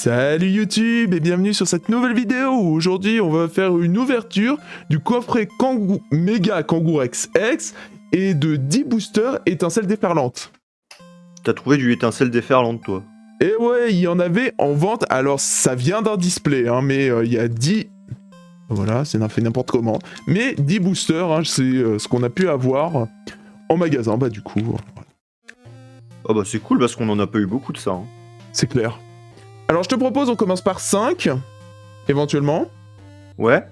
Salut YouTube et bienvenue sur cette nouvelle vidéo où aujourd'hui on va faire une ouverture du coffret Méga Kangourex X et de 10 boosters étincelles déferlantes. T'as trouvé du étincelle déferlante, toi? Et ouais, il y en avait en vente, alors ça vient d'un display, hein, mais il y a 10... Voilà, c'est fait n'importe comment. Mais 10 boosters, hein, c'est ce qu'on a pu avoir en magasin, bah du coup... Ah bah c'est cool parce qu'on en a pas eu beaucoup de ça. Hein. C'est clair. Alors je te propose, on commence par 5, éventuellement. Ouais.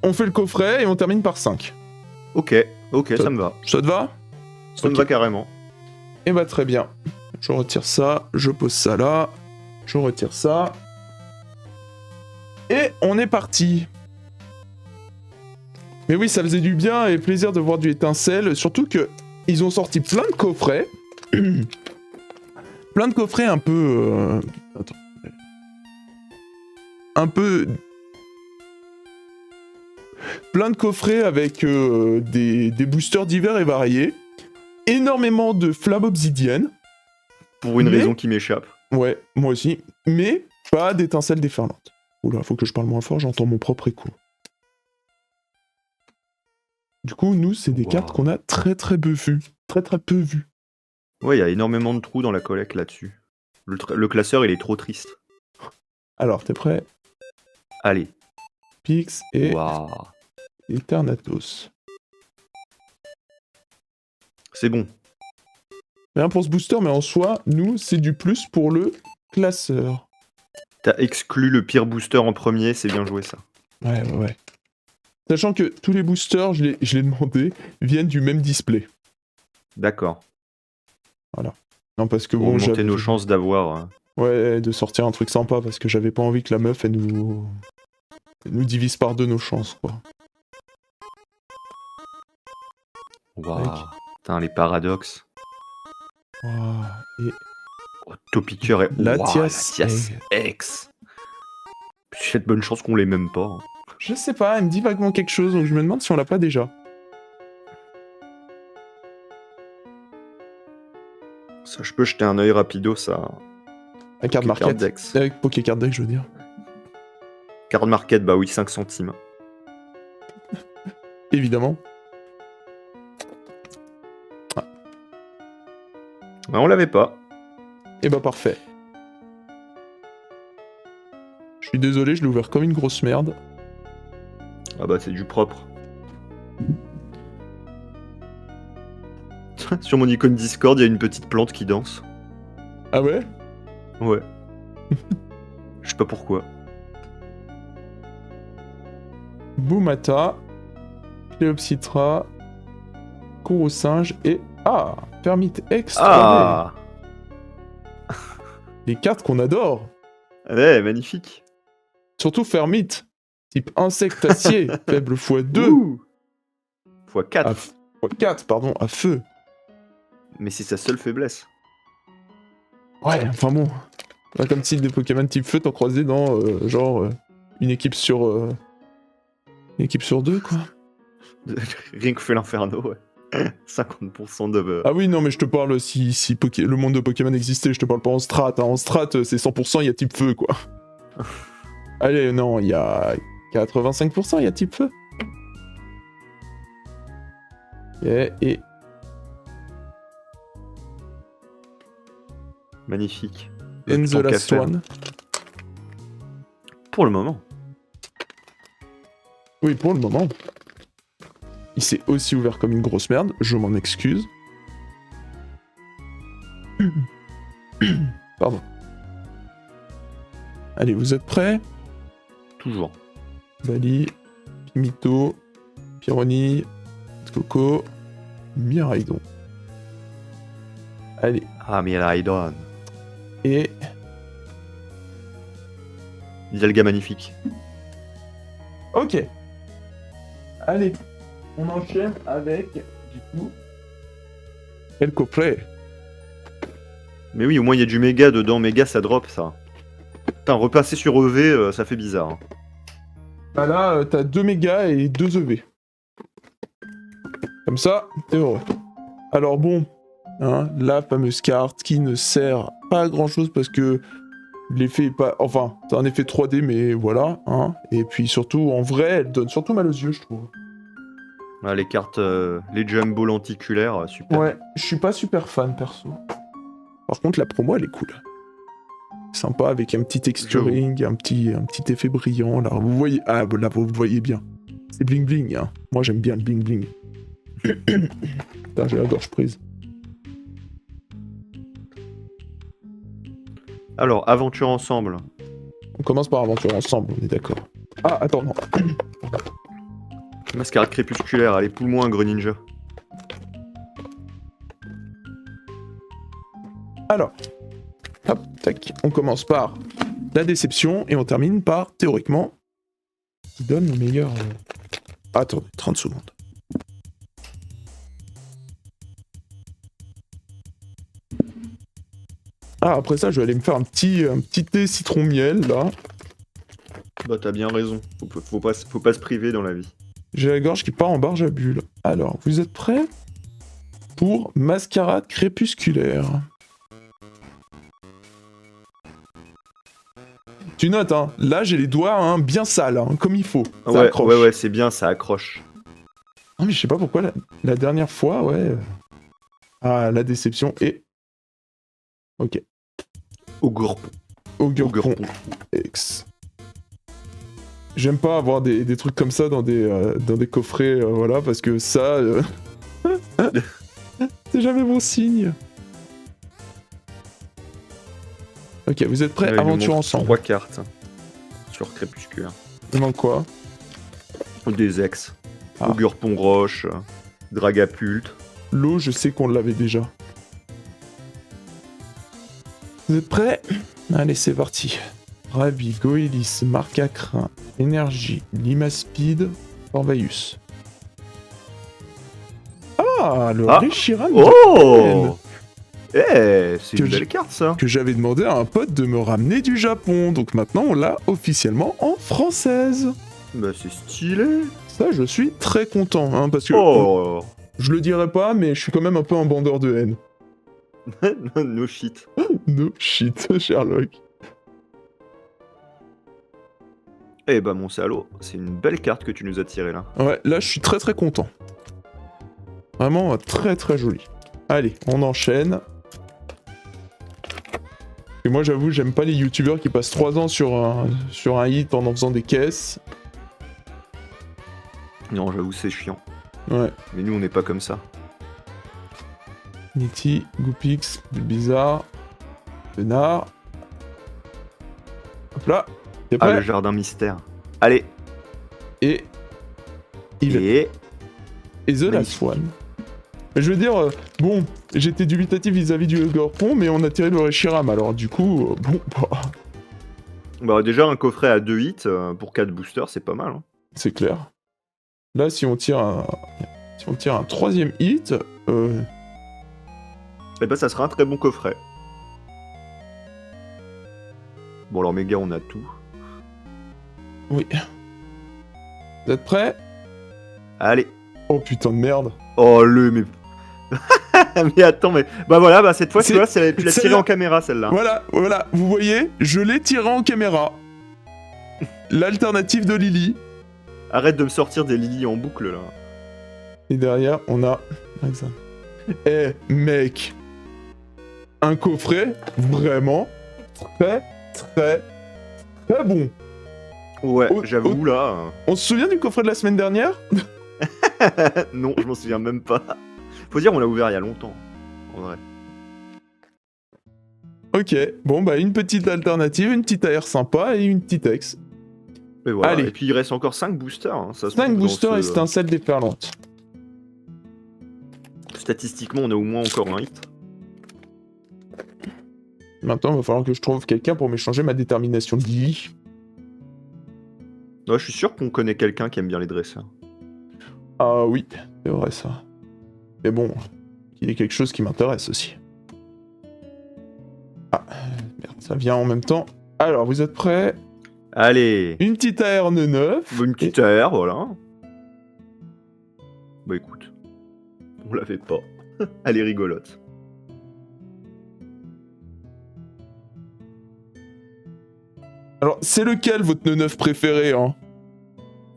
On fait le coffret et on termine par 5. Ok, ça me va. Ça te va? Ça me va carrément. Et bah très bien. Je retire ça, je pose ça là, je retire ça. Et on est parti. Mais oui, ça faisait du bien et plaisir de voir du étincelle, surtout que ils ont sorti plein de coffrets. Plein de coffrets un peu... Attends. Un peu... Plein de coffrets avec des boosters divers et variés. Énormément de flammes obsidiennes. Pour une raison qui m'échappe. Ouais, moi aussi. Mais pas d'étincelles déferlantes. Oula, faut que je parle moins fort, j'entends mon propre écho. Du coup, nous, c'est des cartes qu'on a très peu vues. Très peu vues. Ouais, il y a énormément de trous dans la collecte là-dessus. Le classeur, il est trop triste. Alors, t'es prêt? Allez. Pix et Eternatus. C'est bon. Rien pour ce booster, mais en soi, nous, c'est du plus pour le classeur. T'as exclu le pire booster en premier, c'est bien joué ça. Ouais. Sachant que tous les boosters, je l'ai demandé, viennent du même display. D'accord. Voilà. Non, parce que pour bon, augmenter nos chances d'avoir... Ouais, de sortir un truc sympa, parce que j'avais pas envie que la meuf, elle nous divise par deux nos chances, quoi. Waouh. Putain, les paradoxes. Waouh. Et... Topiqueur et... Latias X. J'ai de bonne chance qu'on l'ait même pas. Hein. Je sais pas, elle me dit vaguement quelque chose, donc je me demande si on l'a pas déjà. Ça, je peux jeter un œil rapido, ça... Un card market. Avec Pokécard Deck, je veux dire. Card market, bah oui, 5 centimes. Évidemment. Ah. Bah, on l'avait pas. Et bah parfait. Je suis désolé, je l'ai ouvert comme une grosse merde. Ah bah c'est du propre. Sur mon icône Discord, il y a une petite plante qui danse. Ah ouais? Ouais. Je sais pas pourquoi. Boumata, Cléopsitra, Kourousinge et... Ah! Permit Extra. Ah! Les cartes qu'on adore! Ouais, magnifique. Surtout Fermit, type insectacier, faible x2. Ouh. x4. x4, pardon, à feu. Mais c'est sa seule faiblesse. Ouais, enfin bon. Pas comme si des Pokémon type feu t'en croisais dans, une équipe sur... Une équipe sur deux, quoi. Rien que fait l'inferno, ouais. 50% de... Ah oui, non, mais je te parle si le monde de Pokémon existait, je te parle pas en strat. Hein. En strat, c'est 100%, il y a type feu, quoi. Allez, non, il y a 85%, il y a type feu. Et... Magnifique. And the last one. Pour le moment. Oui, pour le moment. Il s'est aussi ouvert comme une grosse merde, je m'en excuse. Pardon. Allez, vous êtes prêts? Toujours. Bali, Pimito, Pyroni, Coco, Miraidon. Allez. Ah, Miraidon. Et... Dialga magnifique. Ok. Allez. On enchaîne avec, du coup... El coffret. Mais oui, au moins il y a du méga dedans. Méga, ça drop, ça. Putain, repasser sur EV, ça fait bizarre. Hein. Bah là, t'as 2 mégas et 2 EV. Comme ça, t'es heureux. Alors bon, hein, la fameuse carte qui ne sert pas à grand chose parce que l'effet est pas... Enfin, c'est un effet 3D, mais voilà. Hein. Et puis surtout, en vrai, elle donne surtout mal aux yeux, je trouve. Ah, les cartes, les jumbo lenticulaires, super. Ouais, je suis pas super fan, perso. Par contre, la promo, elle est cool. Sympa, avec un petit texturing, un petit effet brillant, là. Vous voyez... Ah, là, vous le voyez bien. C'est bling bling, hein. Moi, j'aime bien le bling bling. Putain, j'ai la gorge prise. Alors, aventure ensemble. On commence par aventure ensemble, on est d'accord. Ah, attends, non. Mascarade crépusculaire, allez, poule-moi un Greninja. Alors, hop, tac, on commence par la déception et on termine par, théoriquement, qui donne le meilleur... Attendez, 30 secondes. Ah, après ça, je vais aller me faire un petit thé citron-miel, là. Bah, t'as bien raison. Faut pas se priver dans la vie. J'ai la gorge qui part en barge à bulles. Alors, vous êtes prêts pour mascarade crépusculaire? Tu notes, hein. Là, j'ai les doigts hein, bien sales, hein, comme il faut. Ça Ouais, accroche. ouais, c'est bien, ça accroche. Non, mais je sais pas pourquoi la dernière fois, ouais. Ah, la déception est. Ok. Ogurpon. Ogurpon X. J'aime pas avoir des trucs comme ça dans des coffrets, voilà, parce que ça. C'est jamais bon signe. Ok, vous êtes prêts? Ouais, il nous Aventure montre ensemble. 3 cartes sur crépusculaire. Il manque quoi? Des ex. Ah. Ogurpon roche, Dragapult. L'eau, je sais qu'on l'avait déjà. Vous êtes prêts? Allez, c'est parti. Rabi, Goélis, Marcacrin, Énergie, Limaspeed, Corvaius. Ah, le Reshiram de Oh! Eh, c'est Que une belle carte, ça. que j'avais demandé à un pote de me ramener du Japon. Donc maintenant, on l'a officiellement en française. Bah, c'est stylé. Ça, je suis très content, hein, parce que Oh! je le dirais pas, mais je suis quand même un peu un bandeur de haine. No shit. No shit, Sherlock. Eh bah, mon salaud, c'est une belle carte que tu nous as tirée, là. Ouais, là, je suis très très content. Vraiment très très joli. Allez, on enchaîne. Et moi, j'avoue, j'aime pas les youtubeurs qui passent 3 ans sur un hit en faisant des caisses. Non, j'avoue, c'est chiant. Ouais. Mais nous, on n'est pas comme ça. Nitty, Goopix, Bulbizarre, Venard. Hop là. T'es Ah, prêt? le jardin mystère. Allez. Et... Et The Last One. Je veux dire, bon, j'étais dubitatif vis-à-vis du Ogurpon, mais on a tiré le Reshiram, alors du coup, bon, bah... Bah, déjà, un coffret à 2 hits pour 4 boosters, c'est pas mal. Hein. C'est clair. Là, si on tire un 3ème hit, Eh bah, ça sera un très bon coffret. Bon, alors, méga, on a tout. oui. Vous êtes prêts? Allez. Oh putain de merde. Oh, mais... mais attends, mais... Bah voilà, bah cette fois, tu C'est- vois, tu l'as tiré celle-là. en caméra, celle-là. Voilà, vous voyez, je l'ai tiré en caméra. L'alternative de Lily. Arrête de me sortir des lilies en boucle, là. Et derrière, on a... Eh, mec. Un coffret, vraiment, très bon. Ouais, Oh, j'avoue, là... On se souvient du coffret de la semaine dernière? non, je m'en souviens même pas. Faut dire, on l'a ouvert il y a longtemps, en vrai. Ok, bon bah une petite alternative, une petite AR sympa et une petite ex. Et voilà. Allez. Et puis, il reste encore 5 boosters. Hein, ça se 5 trouve, dans boosters ce- étincelles déferlantes. Statistiquement, on a au moins encore un hit. Maintenant, il va falloir que je trouve quelqu'un pour m'échanger ma détermination de Lily. Ouais, je suis sûr qu'on connaît quelqu'un qui aime bien les dresseurs. Ah oui, c'est vrai ça. Mais bon, il y a quelque chose qui m'intéresse aussi. Ah, merde, ça vient en même temps. Alors, vous êtes prêts? Allez, Une petite AR9. une petite AR, voilà. Bah écoute, on l'avait pas. Elle est rigolote. Alors, c'est lequel votre neuf préféré, hein?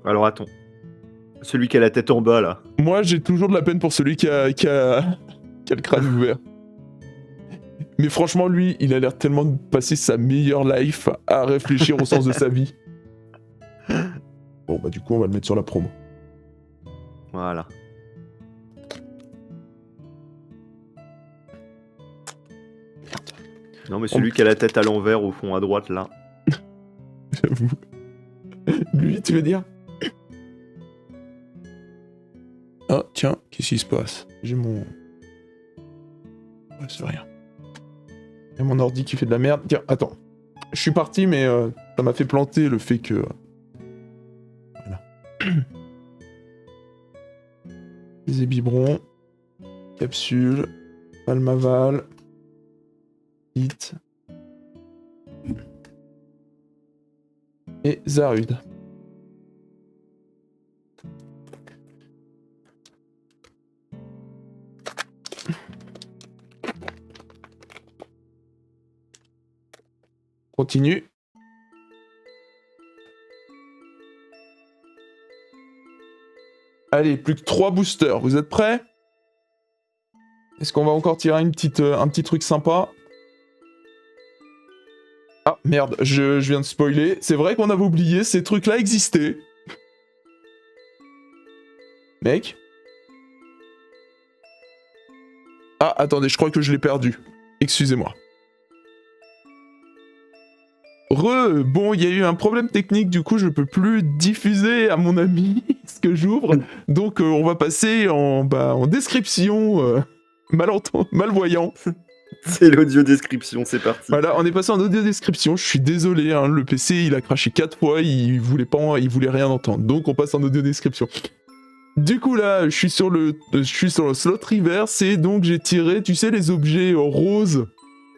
Alors attends. Celui qui a la tête en bas là. Moi, j'ai toujours de la peine pour celui qui a le crâne ouvert. Mais franchement, lui, il a l'air tellement de passer sa meilleure life à réfléchir au sens de sa vie. Bon, bah du coup, on va le mettre sur la promo. Voilà. Non mais celui qui a la tête à l'envers au fond à droite là. J'avoue. Lui, tu veux dire? Ah, tiens, qu'est-ce qui se passe? J'ai mon... Ouais, c'est rien. Il y a mon ordi qui fait de la merde. Tiens, attends. Je suis parti, mais ça m'a fait planter le fait que... Voilà. Les biberons. Capsule. Palmaval. Hit. Et Zarud. Continue. Allez, plus que 3 boosters. Vous êtes prêts? Est-ce qu'on va encore tirer un petit truc sympa? Ah, merde, je viens de spoiler. C'est vrai qu'on avait oublié, ces trucs-là existaient. Mec? Ah, attendez, je crois que je l'ai perdu. Excusez-moi. Bon, il y a eu un problème technique, du coup je peux plus diffuser à mon ami ce que j'ouvre, donc on va passer en description, malvoyant. C'est l'audio description, c'est parti. Voilà, on est passé en audio description, je suis désolé, hein, le PC il a craché 4 fois, il voulait rien entendre, donc on passe en audio description. Du coup là, je suis sur le slot reverse et donc j'ai tiré, tu sais, les objets roses.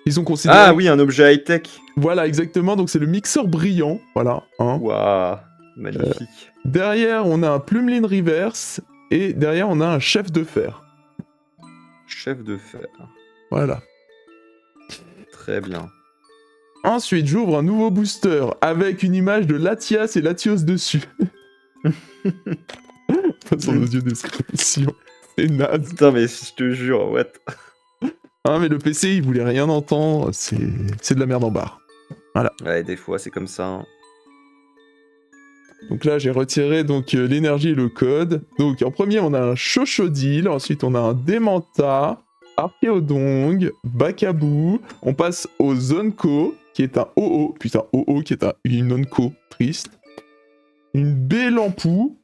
Ils sont considérés... Ah oui, un objet high-tech. Voilà, exactement. Donc c'est le mixeur brillant. Voilà. Hein. Waouh, magnifique. Derrière, on a un plumeline reverse. Et derrière, on a un chef de fer. Chef de fer. Voilà. Très bien. Ensuite, j'ouvre un nouveau booster avec une image de Latias et Latios dessus. Son audio description. C'est naze. Putain, mais je te jure, what? Ah, mais le PC, il voulait rien entendre. C'est de la merde en barre. Voilà. Ouais, des fois, c'est comme ça. Hein. Donc là, j'ai retiré l'énergie et le code. Donc en premier, on a un Chochodile. Ensuite, on a un Demanta, Archéodong, Bakabou. On passe au Zonko, qui est un OO. Putain, OO, qui est une Onko. Triste. Une Bélampou.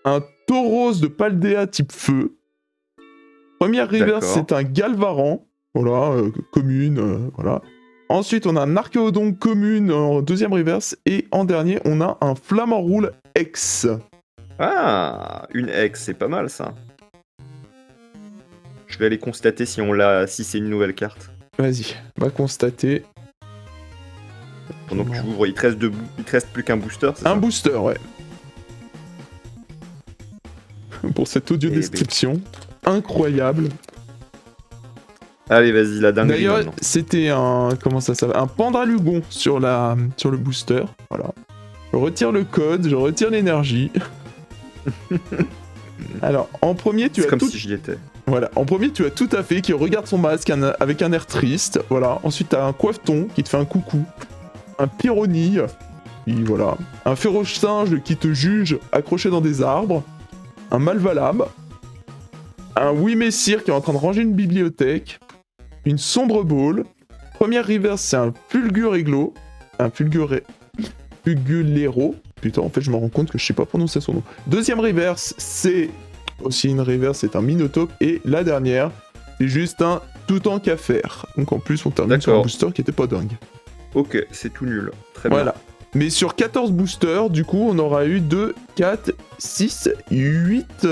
Un Tauros de Paldea type feu. Première reverse, c'est un Galvaran. Voilà, commune, voilà. Ensuite, on a un Archéodon commune en deuxième reverse. Et en dernier, on a un Flamant Roule X. Ah, une X, c'est pas mal ça. Je vais aller constater si c'est une nouvelle carte. Vas-y, va constater. Pendant que tu ouvres, il te reste plus qu'un booster, c'est ça? Un booster, ouais. Pour cette audio description. Incroyable. Allez, vas-y, la dinguerie. D'ailleurs, maintenant. c'était un... Comment ça s'appelle? Un Pandralugon sur le booster. Voilà. Je retire le code, je retire l'énergie. Alors, en premier, tu as C'est comme tout... si j'y étais. Voilà. En premier, tu as tout à fait qui regarde son masque avec un air triste. Voilà. Ensuite, tu as un Coiffeton qui te fait un coucou. Un Pyronille. Et voilà. Un Féroce Singe qui te juge accroché dans des arbres. Un Malvalab. Un Wimessir qui est en train de ranger une bibliothèque. Une Sombre Ball. Première reverse, c'est un Fulguréglo. Un Fulgulero. Putain, en fait, je me rends compte que je sais pas prononcer son nom. Deuxième reverse, c'est aussi une reverse, c'est un Minotaure. Et la dernière, c'est juste un Toutankhafer. Donc en plus, on termine sur un booster qui était pas dingue. Ok, c'est tout nul. Très voilà. bien. Mais sur 14 boosters, du coup, on aura eu 2, 4, 6, 8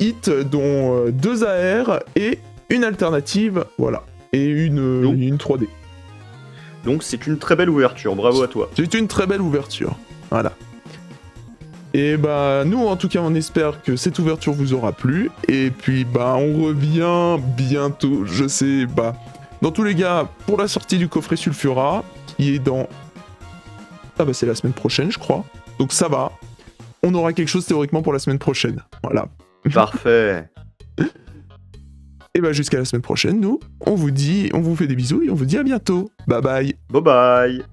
hits, dont 2 AR et une alternative, voilà. Et une 3D. Donc c'est une très belle ouverture, bravo à toi. C'est une très belle ouverture, voilà. Et bah, nous, en tout cas, on espère que cette ouverture vous aura plu. Et puis, bah, on revient bientôt, je sais, bah... Dans tous les cas, pour la sortie du coffret Sulfura, qui est dans... Ah bah c'est la semaine prochaine, je crois. Donc ça va. On aura quelque chose théoriquement pour la semaine prochaine. Voilà. Parfait. Et bah jusqu'à la semaine prochaine, nous, on vous fait des bisous et on vous dit à bientôt. Bye bye. Bye bye.